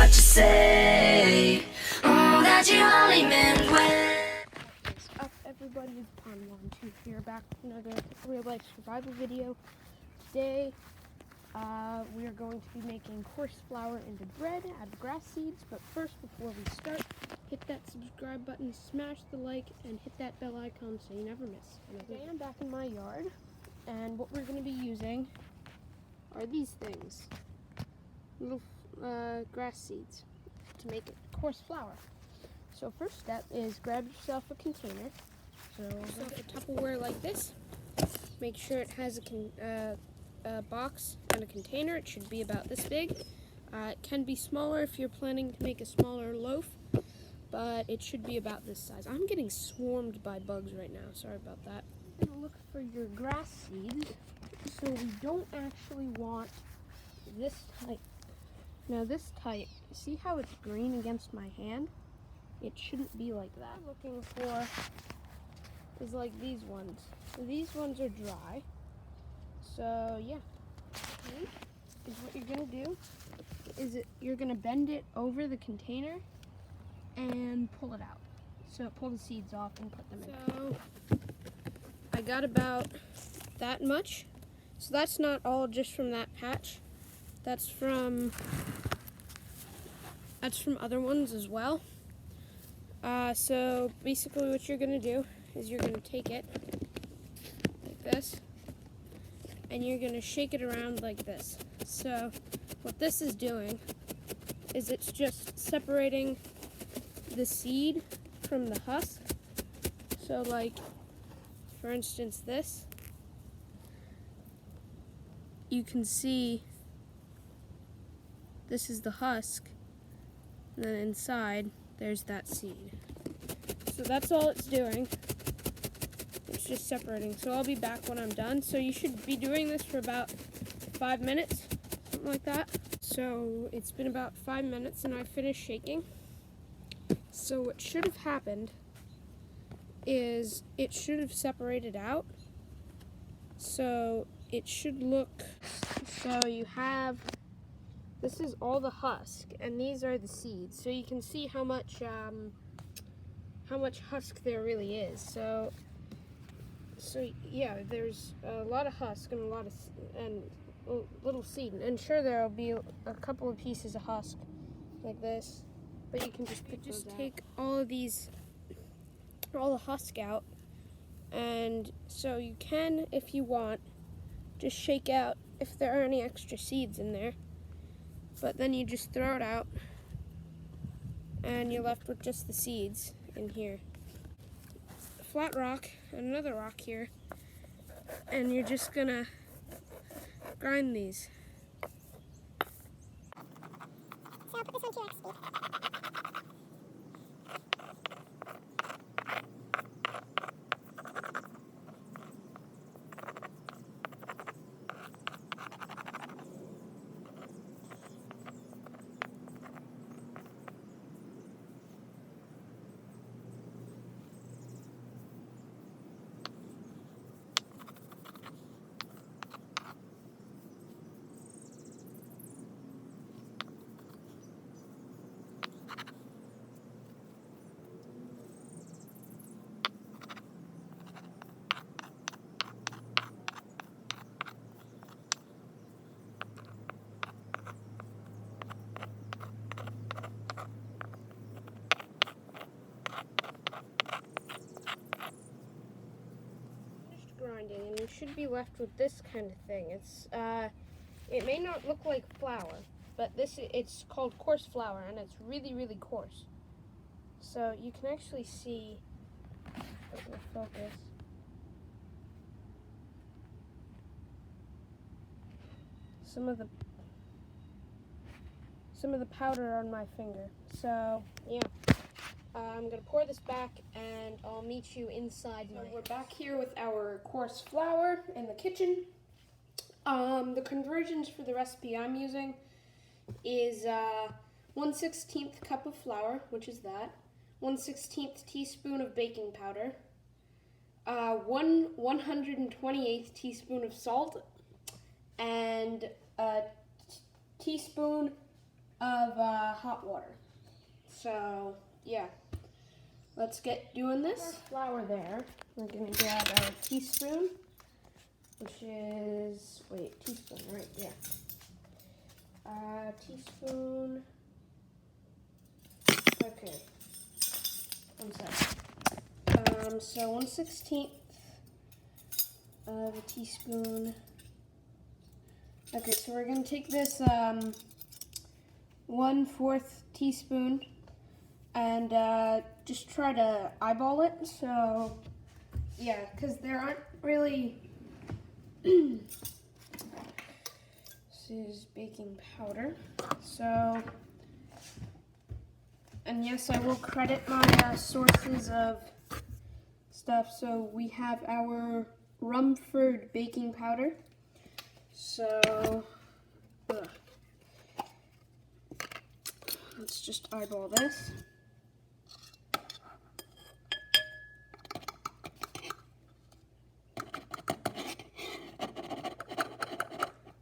you say. Oh, that you only meant when. What is up, everybody? It's Pon-Won-Too here, back with another real-life survival video. Today, we are going to be making coarse flour into bread out of grass seeds. But first, before we start, hit that subscribe button, smash the like, and hit that bell icon so you never miss another. Today, I'm back in my yard, and what we're going to be using are these things. Little grass seeds to make coarse flour. So first step is grab yourself a container. So a Tupperware like this. Make sure it has a box and a container. It should be about this big. It can be smaller if you're planning to make a smaller loaf, but it should be about this size. I'm getting swarmed by bugs right now. Sorry about that. You're gonna look for your grass seeds. So we don't actually want this type. Now this type, see how it's green against my hand? It shouldn't be like that. What I'm looking for is like these ones. So these ones are dry. So yeah, is what you're gonna do is you're gonna bend it over the container and pull it out. So pull the seeds off and put them in. So I got about that much. So that's not all just from that patch. That's from other ones as well. So basically what you're gonna do is you're gonna take it like this and you're gonna shake it around like this. So what this is doing is it's just separating the seed from the husk. So like, for instance, this, you can see this is the husk, and then inside there's that seed. So that's all it's doing. It's just separating. So I'll be back when I'm done. So you should be doing this for about 5 minutes, something like that. So it's been about 5 minutes and I finished shaking. So what should have happened is it should have separated out. So it should look, so you have, this is all the husk, and these are the seeds. So you can see how much husk there really is. So yeah, there's a lot of husk and a lot of little seed. And sure, there'll be a couple of pieces of husk like this, but you can just take all of these, all the husk out. And so you can, if you want, just shake out if there are any extra seeds in there. But then you just throw it out, and you're left with just the seeds in here. A flat rock, and another rock here, and you're just gonna grind these. So I'll put this on 2x speed. Grinding, and you should be left with this kind of thing. It may not look like flour, but it's called coarse flour, and it's really, really coarse. So you can actually see, if it will focus, some of the powder on my finger. So yeah. I'm going to pour this back and I'll meet you inside. So we're back here with our coarse flour in the kitchen. The conversions for the recipe I'm using is 1/16 cup of flour, which is that, 1/16 teaspoon of baking powder, 1/128th teaspoon of salt, and a teaspoon of hot water. So yeah, let's get doing this. Flour there. We're gonna grab our teaspoon, which is, teaspoon, right? Yeah. Teaspoon. Okay. 1 sec. So 1/16 of a teaspoon. Okay, so we're gonna take this 1/4 teaspoon and just try to eyeball it. So yeah, because there aren't really. This is baking powder. So, and yes, I will credit my sources of stuff. So we have our Rumford baking powder. So, let's just eyeball this.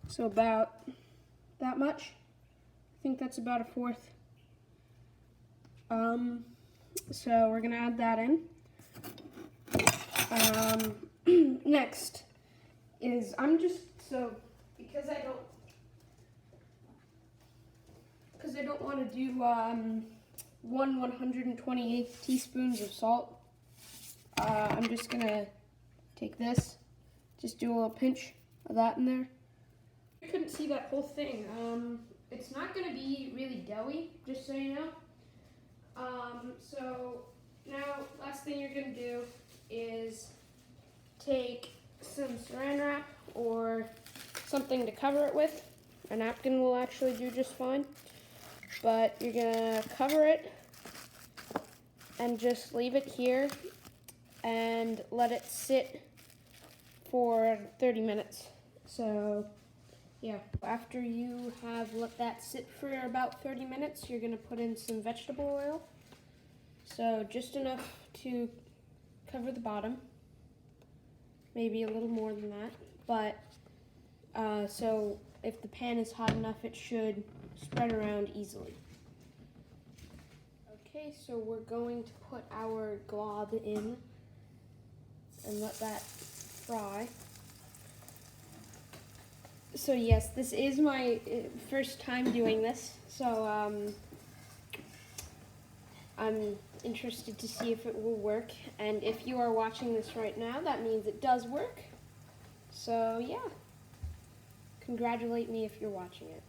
So about that much. I think that's about 1/4. So we're gonna add that in. Next is because I don't want to do 1/128 teaspoons of salt. I'm just gonna take this, just do a little pinch of that in there. You couldn't see that whole thing. It's not gonna be really doughy, just so you know. So now, last thing you're gonna do is take some saran wrap or something to cover it with. A napkin will actually do just fine. But you're gonna cover it and just leave it here and let it sit for 30 minutes. So yeah, after you have let that sit for about 30 minutes, you're gonna put in some vegetable oil. So just enough to cover the bottom, maybe a little more than that. But so if the pan is hot enough, it should spread around easily. Okay, so we're going to put our glob in and let that fry. So yes, this is my first time doing this, so I'm interested to see if it will work. And if you are watching this right now, that means it does work. So yeah, congratulate me if you're watching it.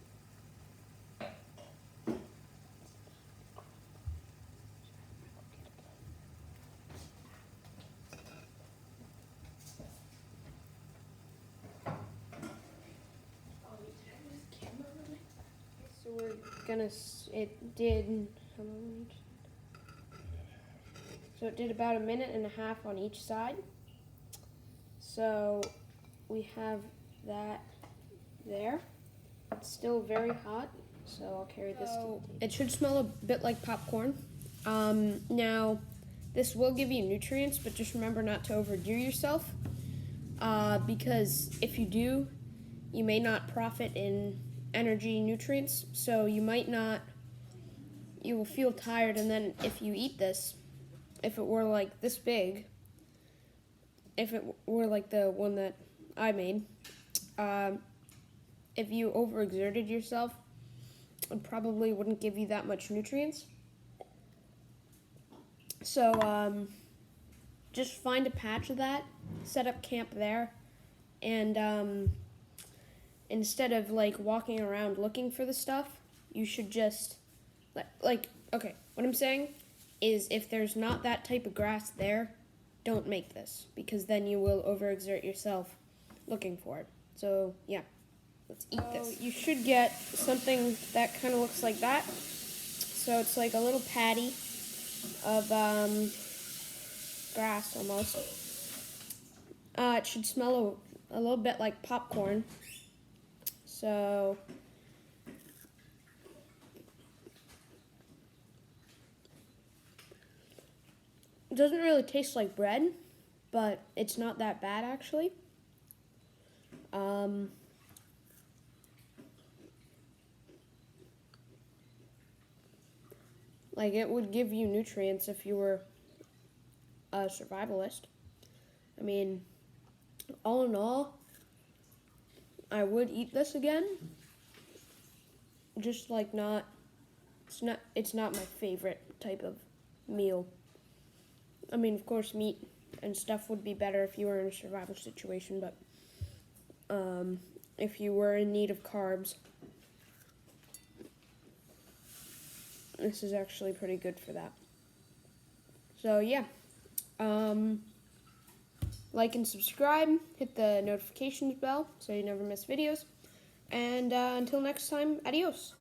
So we're gonna, it did about 1.5 minutes on each side. So we have that there. It's still very hot, so I'll carry this to the table. It should smell a bit like popcorn. Now, this will give you nutrients, but just remember not to overdo yourself, because if you do, you may not profit in energy nutrients, so you will feel tired, and then if you eat this, if it were like this big, if it were like the one that I made, if you overexerted yourself, it probably wouldn't give you that much nutrients. So just find a patch of that, set up camp there, and instead of like walking around looking for the stuff, you should just okay, what I'm saying is if there's not that type of grass there, don't make this, because then you will overexert yourself looking for it. So yeah, let's eat this. You should get something that kind of looks like that. So it's like a little patty of grass almost. It should smell a little bit like popcorn. So it doesn't really taste like bread, but it's not that bad actually. Like, it would give you nutrients if you were a survivalist. I mean, all in all, I would eat this again. Just like it's not my favorite type of meal. I mean, of course, meat and stuff would be better if you were in a survival situation, but if you were in need of carbs, this is actually pretty good for that. So yeah, like and subscribe, hit the notifications bell so you never miss videos, and until next time, adios.